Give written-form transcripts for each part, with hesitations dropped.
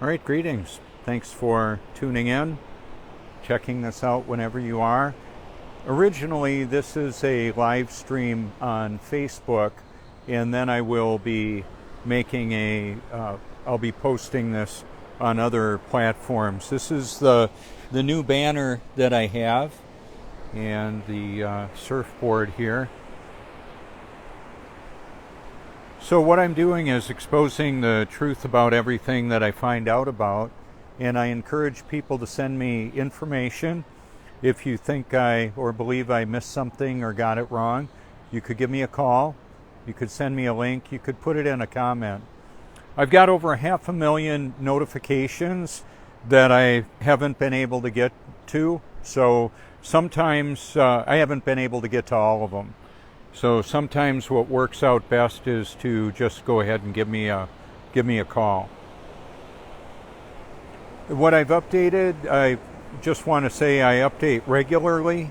All right, greetings. Thanks for tuning in, checking this out whenever you are. Originally, this is a live stream on Facebook, and then I will be I'll be posting this on other platforms. This is the new banner that I have, and the surfboard here. So what I'm doing is exposing the truth about everything that I find out about, and I encourage people to send me information. If you think or believe I missed something or got it wrong, you could give me a call, you could send me a link, you could put it in a comment. I've got over 500,000 notifications that I haven't been able to get to, so sometimes I haven't been able to get to all of them. So sometimes what works out best is to just go ahead and give me a call. What I've updated, I just want to say I update regularly.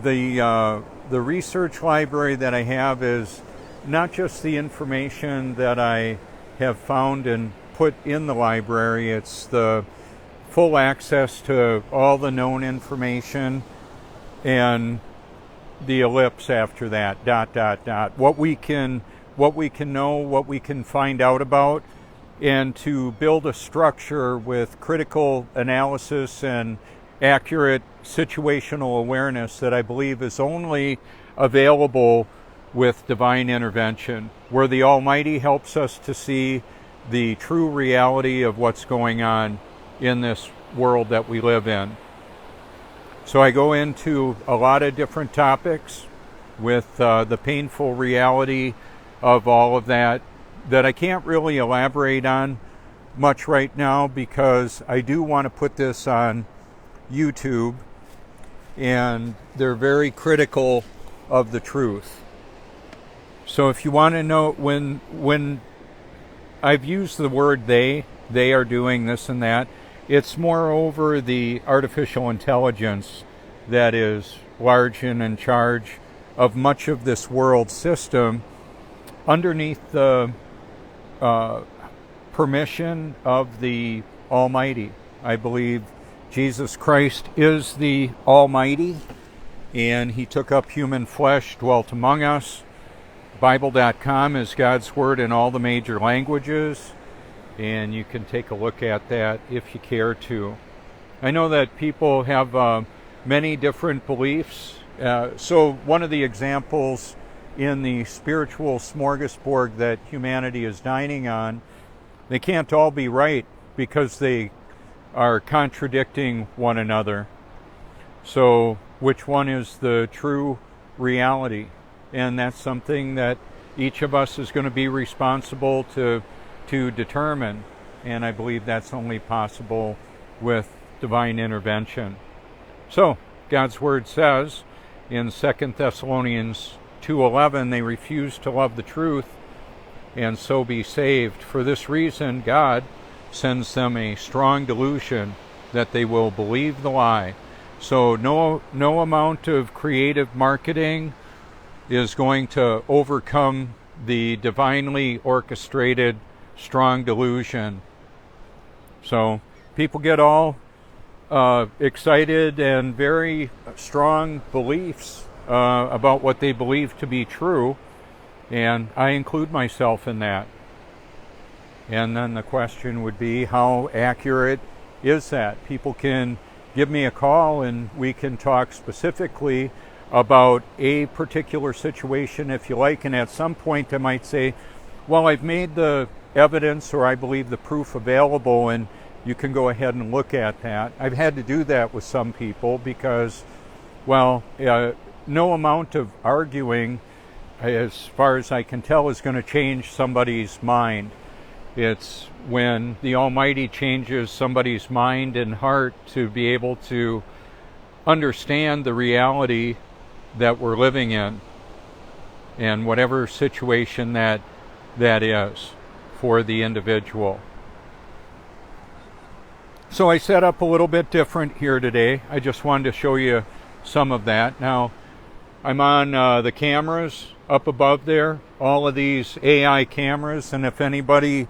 The research library that I have is not just the information that I have found and put in the library, it's the full access to all the known information and the ellipse after that, ... what we can know, what we can find out about, and to build a structure with critical analysis and accurate situational awareness that I believe is only available with divine intervention, where the Almighty helps us to see the true reality of what's going on in this world that we live in. So I go into a lot of different topics with the painful reality of all of that I can't really elaborate on much right now, because I do want to put this on YouTube, and they're very critical of the truth. So if you want to know, when I've used the word they are doing this and that, it's moreover the artificial intelligence that is large and in charge of much of this world system underneath the permission of the Almighty. I believe Jesus Christ is the Almighty, and He took up human flesh, dwelt among us. Bible.com is God's Word in all the major languages, and you can take a look at that if you care to. I know that people have many different beliefs. So one of the examples in the spiritual smorgasbord that humanity is dining on, they can't all be right because they are contradicting one another. So which one is the true reality? And that's something that each of us is going to be responsible to determine, and I believe that's only possible with divine intervention. So God's Word says in 2 Thessalonians 2:11, they refuse to love the truth and so be saved. For this reason, God sends them a strong delusion that they will believe the lie. So no amount of creative marketing is going to overcome the divinely orchestrated strong delusion. So people get all excited and very strong beliefs about what they believe to be true, and I include myself in that. And then the question would be, how accurate is that? People can give me a call and we can talk specifically about a particular situation if you like, and at some point I might say, well, I've made the evidence, or I believe the proof available, and you can go ahead and look at that. I've had to do that with some people because, well, no amount of arguing, as far as I can tell, is going to change somebody's mind. It's when the Almighty changes somebody's mind and heart to be able to understand the reality that we're living in, and whatever situation that is for the individual. So I set up a little bit different here today. I just wanted to show you some of that. Now, I'm on the cameras up above there, all of these AI cameras, and if anybody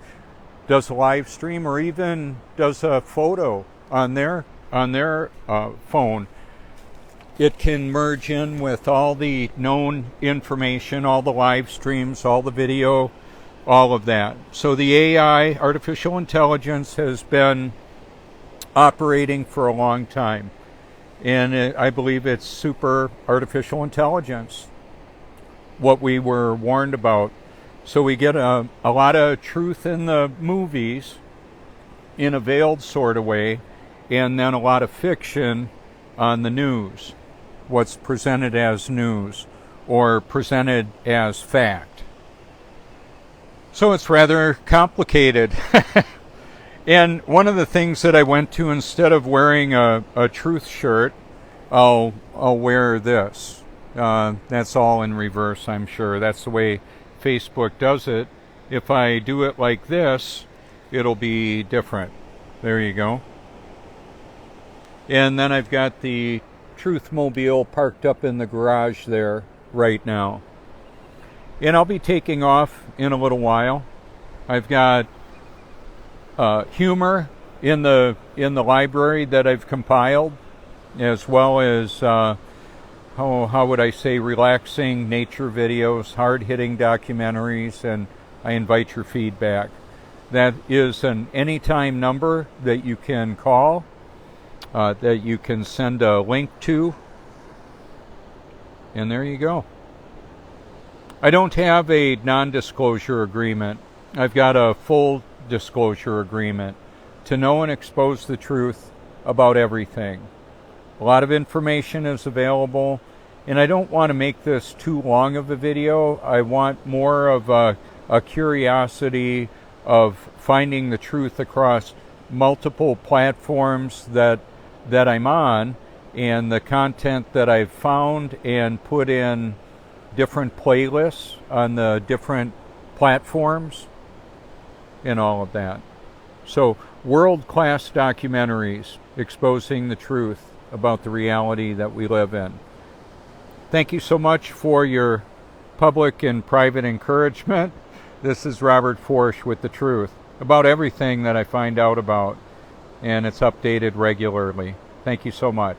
does a live stream or even does a photo on their phone, it can merge in with all the known information, all the live streams, all the video, all of that. So the AI, artificial intelligence, has been operating for a long time. And I believe it's super artificial intelligence, what we were warned about. So we get a lot of truth in the movies in a veiled sort of way, and then a lot of fiction on the news, what's presented as news or presented as fact. So it's rather complicated. And one of the things that I went to, instead of wearing a truth shirt, I'll wear this. That's all in reverse, I'm sure. That's the way Facebook does it. If I do it like this, it'll be different. There you go. And then I've got the Truthmobile parked up in the garage there right now. And I'll be taking off in a little while. I've got humor in the library that I've compiled, as well as how would I say, relaxing nature videos, hard-hitting documentaries, and I invite your feedback. That is an anytime number that you can call, that you can send a link to, and there you go. I don't have a non-disclosure agreement. I've got a full disclosure agreement to know and expose the truth about everything. A lot of information is available, and I don't want to make this too long of a video. I want more of a curiosity of finding the truth across multiple platforms that I'm on, and the content that I've found and put in different playlists on the different platforms and all of that. So world-class documentaries exposing the truth about the reality that we live in. Thank you so much for your public and private encouragement. This is Robert Foertsch with the truth about everything that I find out about, and it's updated regularly. Thank you so much.